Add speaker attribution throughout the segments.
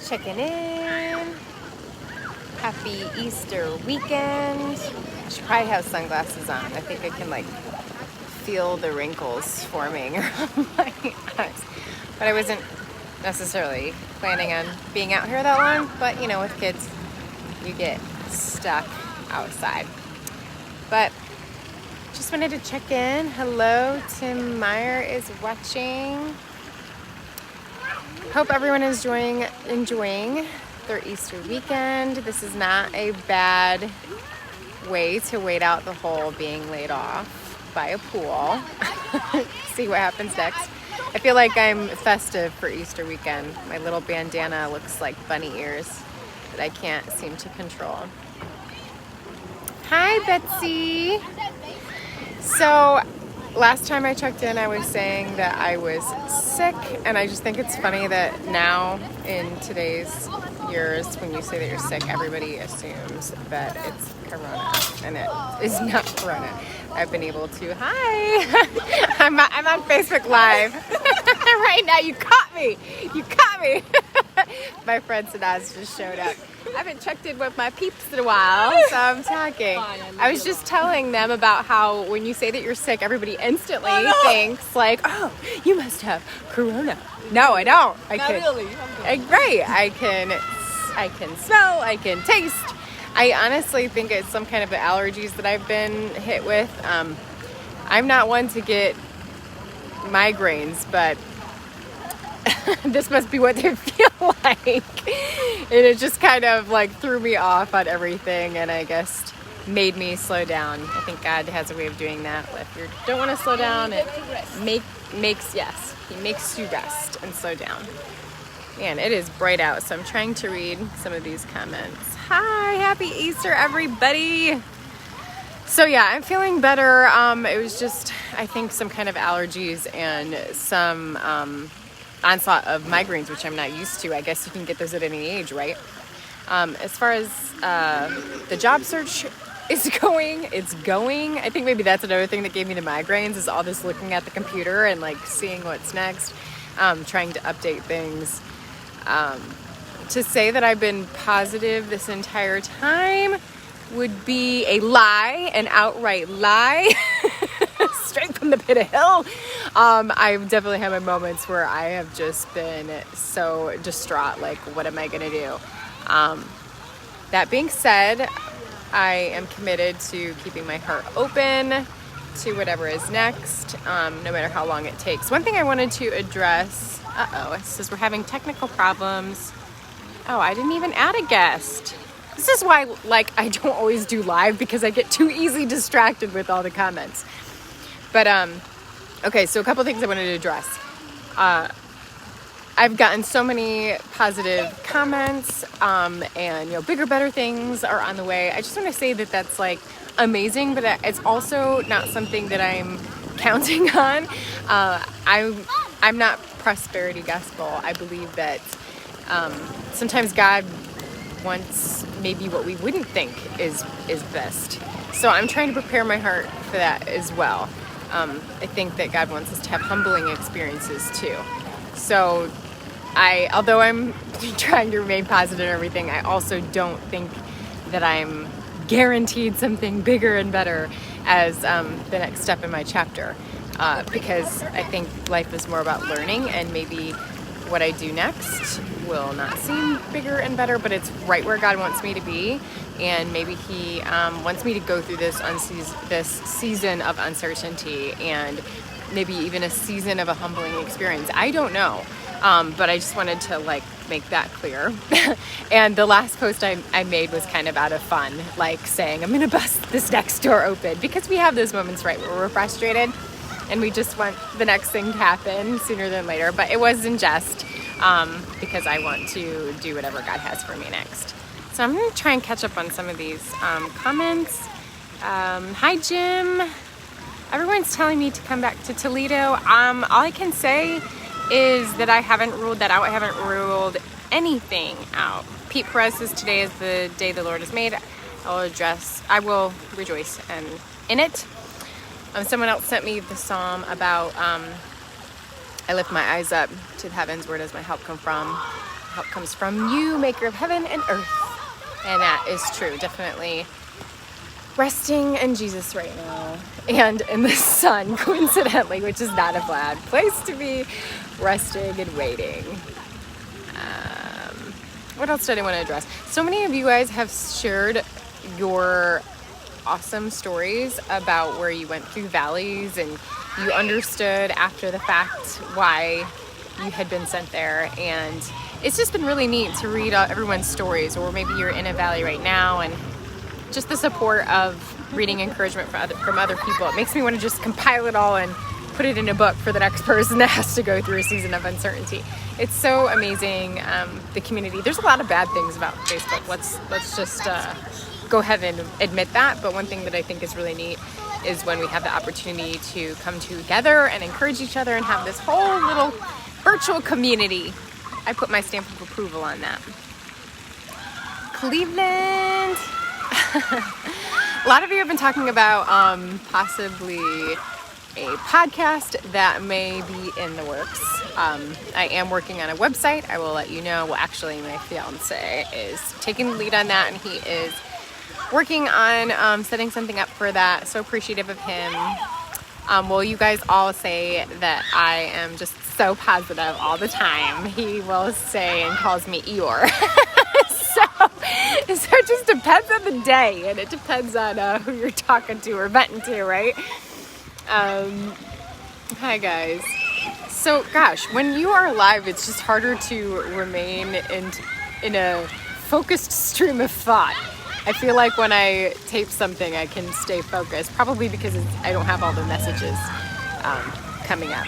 Speaker 1: checking in. Happy Easter weekend. I should probably have sunglasses on. I think I can like feel the wrinkles forming around my eyes. But I wasn't necessarily planning on being out here that long. But you know, with kids, you get stuck outside. But just wanted to check in. Hello, Tim Meyer is watching. Hope everyone is enjoying their Easter weekend. This is not a bad way to wait out the whole being laid off by a pool. See what happens next. I feel like I'm festive for Easter weekend. My little bandana looks like bunny ears that I can't seem to control. Hi, Betsy. So last time I checked in, I was saying that I was sick, and I just think it's funny that now in today's years, when you say that you're sick, everybody assumes that it's corona, and it is not corona. I've been able to, hi, I'm on Facebook Live right now. You caught me. My friend Sanaz just showed up. I haven't checked in with my peeps in a while, so I'm talking. I was just telling them about how when you say that you're sick, everybody instantly thinks like, oh, you must have corona. No, I don't. I can smell, I can taste. I honestly think it's some kind of allergies that I've been hit with. I'm not one to get migraines, but this must be what they feel like. And it just kind of like threw me off on everything, and I guess made me slow down. I think God has a way of doing that. If you don't want to slow down, it makes you rest and slow down. Man, it is bright out, so I'm trying to read some of these comments. Hi, happy Easter, everybody. So yeah, I'm feeling better. It was just, I think, some kind of allergies and some onslaught of migraines, which I'm not used to. I guess you can get those at any age, right? As far as the job search is going, it's going. I think maybe that's another thing that gave me the migraines, is all this looking at the computer and like seeing what's next, trying to update things. To say that I've been positive this entire time would be a lie, an outright lie, straight from the pit of hell. I've definitely had my moments where I have just been so distraught, like, what am I gonna do? That being said, I am committed to keeping my heart open to whatever is next, no matter how long it takes. One thing I wanted to address, it says we're having technical problems. Oh, I didn't even add a guest. This is why, like, I don't always do live, because I get too easily distracted with all the comments. But, okay, so a couple things I wanted to address. I've gotten so many positive comments, and, you know, bigger, better things are on the way. I just want to say that that's, like, amazing, but it's also not something that I'm counting on. I'm not prosperity gospel. I believe that sometimes God wants maybe what we wouldn't think is best. So I'm trying to prepare my heart for that as well. I think that God wants us to have humbling experiences too. So although I'm trying to remain positive and everything, I also don't think that I'm guaranteed something bigger and better as the next step in my chapter. Because I think life is more about learning, and maybe what I do next will not seem bigger and better, but it's right where God wants me to be. And maybe He wants me to go through this season of uncertainty, and maybe even a season of a humbling experience. I don't know, but I just wanted to like make that clear. And the last post I made was kind of out of fun, like saying I'm gonna bust this next door open, because we have those moments, right, where we're frustrated and we just want the next thing to happen sooner than later. But it was in jest, because I want to do whatever God has for me next. So I'm going to try and catch up on some of these comments. Hi, Jim. Everyone's telling me to come back to Toledo. All I can say is that I haven't ruled that out. I haven't ruled anything out. Pete Perez says today is the day the Lord has made. I will rejoice in it. Someone else sent me the psalm about I lift my eyes up to the heavens, where does my help come from? Help comes from you, maker of heaven and earth. And that is true, definitely. Resting in Jesus right now, and in the sun, coincidentally, which is not a bad place to be, resting and waiting. What else did I want to address? So many of you guys have shared your awesome stories about where you went through valleys and you understood after the fact why you had been sent there. And it's just been really neat to read everyone's stories, or maybe you're in a valley right now, and just the support of reading encouragement from other people. It makes me want to just compile it all and put it in a book for the next person that has to go through a season of uncertainty. It's so amazing, the community. There's a lot of bad things about Facebook. Let's just go ahead and admit that. But one thing that I think is really neat is when we have the opportunity to come together and encourage each other and have this whole little virtual community. I put my stamp of approval on that. Cleveland. A lot of you have been talking about possibly a podcast that may be in the works. I am working on a website. I will let you know. Well, actually, my fiance is taking the lead on that, and he is working on setting something up for that. So appreciative of him. Well, you guys all say that I am just so positive all the time. He will say and calls me Eeyore. So it just depends on the day, and it depends on who you're talking to or venting to, right? Hi guys. So gosh, when you are live, it's just harder to remain in a focused stream of thought. I feel like when I tape something, I can stay focused, probably because I don't have all the messages coming up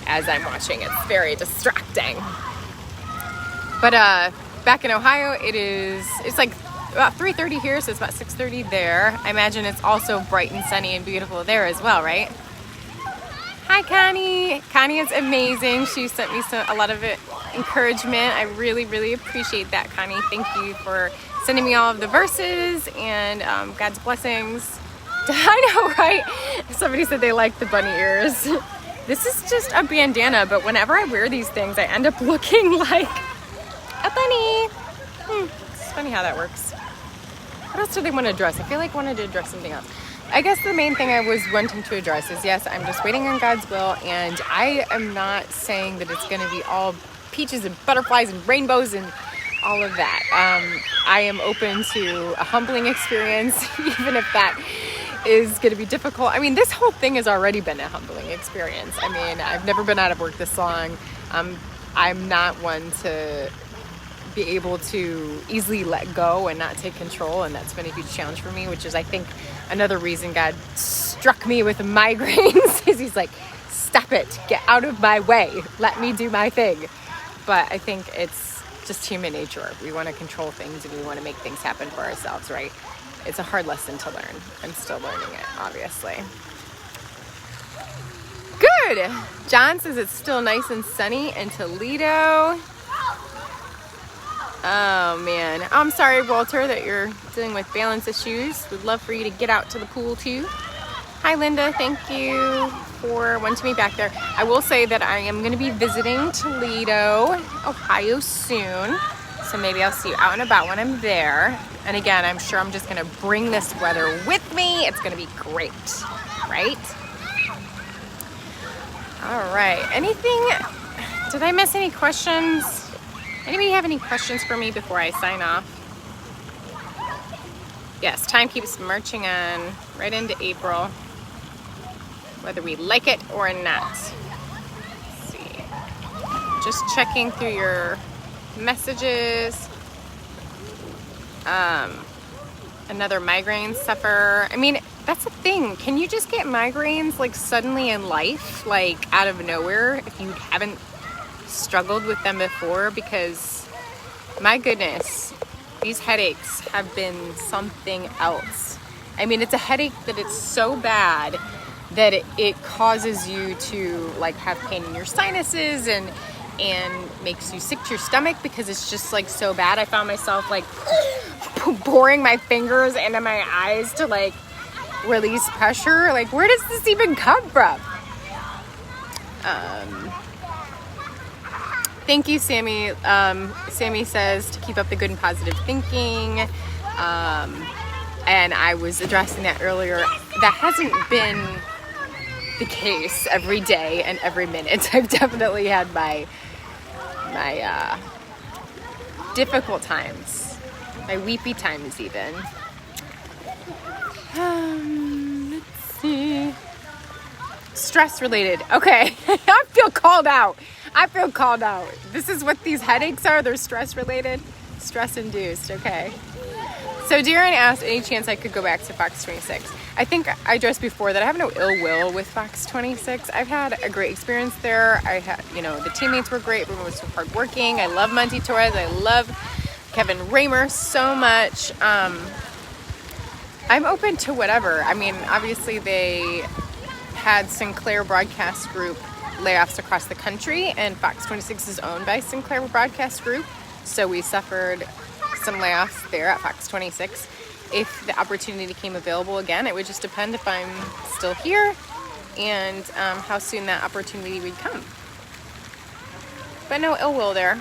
Speaker 1: as I'm watching. It's very distracting. But back in Ohio, it's like about 3:30 here, so it's about 6:30 there. I imagine it's also bright and sunny and beautiful there as well, right? Hi, Connie. Connie is amazing. She sent me a lot of encouragement. I really, really appreciate that, Connie. Thank you for sending me all of the verses and God's blessings. I know, right? Somebody said they like the bunny ears. This is just a bandana, but whenever I wear these things, I end up looking like a bunny. It's funny how that works. What else did I want to address? I feel like I wanted to address something else. I guess the main thing I was wanting to address is, yes, I'm just waiting on God's will, and I am not saying that it's going to be all peaches and butterflies and rainbows and all of that. I am open to a humbling experience, even if that is going to be difficult. I mean, this whole thing has already been a humbling experience. I mean, I've never been out of work this long. I'm not one to be able to easily let go and not take control, and that's been a huge challenge for me, which is, I think, another reason God struck me with migraines is he's like, stop it, get out of my way, let me do my thing. But I think it's just human nature. We want to control things and we want to make things happen for ourselves, right? It's a hard lesson to learn. I'm still learning it, obviously. Good. John says it's still nice and sunny in Toledo. Oh man, I'm sorry, Walter, that you're dealing with balance issues. Would love for you to get out to the pool too. Hi Linda, thank you for wanting me back there. I will say that I am going to be visiting Toledo, Ohio soon, so maybe I'll see you out and about when I'm there. And again, I'm sure I'm just going to bring this weather with me. It's going to be great, right? All right, did I miss any questions? Anybody have any questions for me before I sign off? Yes, time keeps marching on right into April, whether we like it or not. Let's see. Just checking through your messages. Another migraine sufferer. I mean, that's the thing. Can you just get migraines like suddenly in life, like out of nowhere, if you haven't struggled with them before? Because my goodness, these headaches have been something else. I mean, it's a headache that it's so bad that it causes you to like have pain in your sinuses and makes you sick to your stomach because it's just like so bad. I found myself like boring my fingers into my eyes to like release pressure. Like, where does this even come from? Thank you, Sammy. Sammy says to keep up the good and positive thinking. And I was addressing that earlier. That hasn't been the case every day and every minute. I've definitely had my difficult times, my weepy times even. Let's see. Stress related. Okay, I feel called out. This is what these headaches are. They're stress related, stress induced. Okay. So Darren asked, any chance I could go back to Fox 26? I think I addressed before that I have no ill will with Fox 26. I've had a great experience there. I had, the teammates were great. Everyone was so hardworking. I love Monty Torres. I love Kevin Raymer so much. I'm open to whatever. I mean, obviously they had Sinclair Broadcast Group layoffs across the country, and Fox 26 is owned by Sinclair Broadcast Group, so we suffered some layoffs there at Fox 26. If the opportunity came available again, it would just depend if I'm still here and how soon that opportunity would come. But no ill will there.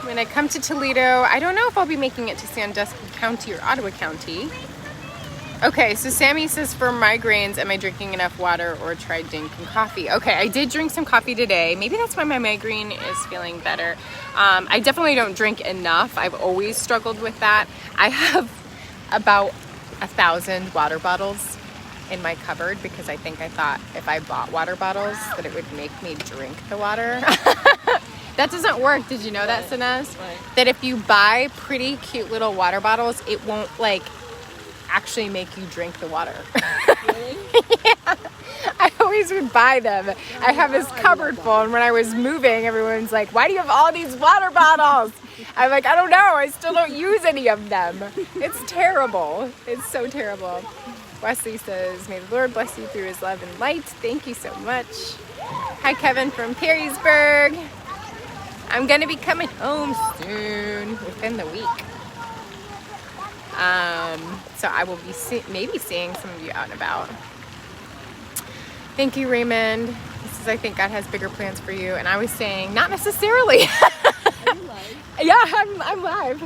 Speaker 1: When I come to Toledo, I don't know if I'll be making it to Sandusky County or Ottawa County. Okay, so Sammy says, for migraines, am I drinking enough water or tried drinking coffee? Okay, I did drink some coffee today. Maybe that's why my migraine is feeling better. I definitely don't drink enough. I've always struggled with that. I have about 1,000 water bottles in my cupboard because I thought if I bought water bottles that it would make me drink the water. That doesn't work. Did you know that, Sinez? That if you buy pretty cute little water bottles, it won't actually make you drink the water.
Speaker 2: Really?
Speaker 1: Yeah. I always would buy them. I have this cupboard full, and when I was moving, everyone's like, why do you have all these water bottles? I'm like, I don't know. I still don't use any of them. It's terrible. It's so terrible. Wesley says, may the Lord bless you through his love and light. Thank you so much. Hi, Kevin from Perrysburg. I'm going to be coming home soon, within the week. So I will be maybe seeing some of you out and about. Thank you, Raymond. This is, I think God has bigger plans for you. And I was saying, not necessarily.
Speaker 2: Are you live?
Speaker 1: Yeah, I'm live.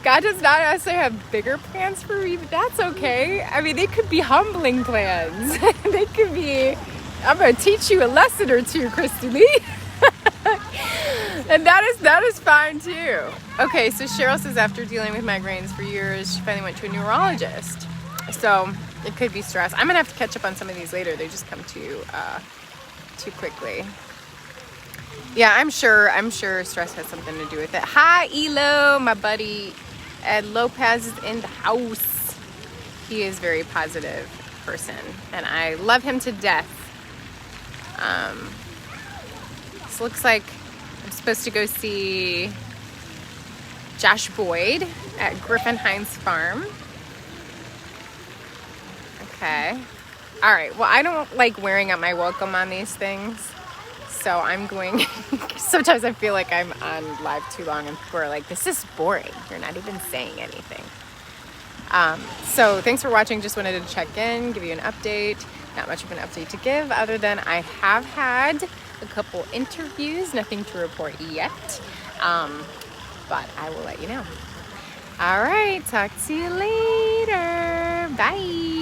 Speaker 1: God does not necessarily have bigger plans for me, but that's okay. I mean, they could be humbling plans. They could be, I'm going to teach you a lesson or two, Christy Lee. And that is fine too. Okay, so Cheryl says after dealing with migraines for years, she finally went to a neurologist. So it could be stress. I'm gonna have to catch up on some of these later. They just come too quickly. Yeah, I'm sure stress has something to do with it. Hi, Elo, my buddy Ed Lopez is in the house. He is a very positive person, and I love him to death. This looks like I'm supposed to go see Josh Boyd at Griffin Hines Farm. Okay. All right. Well, I don't like wearing out my welcome on these things. So I'm going, sometimes I feel like I'm on live too long and people are like, this is boring. You're not even saying anything. So thanks for watching. Just wanted to check in, give you an update. Not much of an update to give other than I have had a couple interviews, nothing to report yet. But I will let you know. All right. Talk to you later. Bye.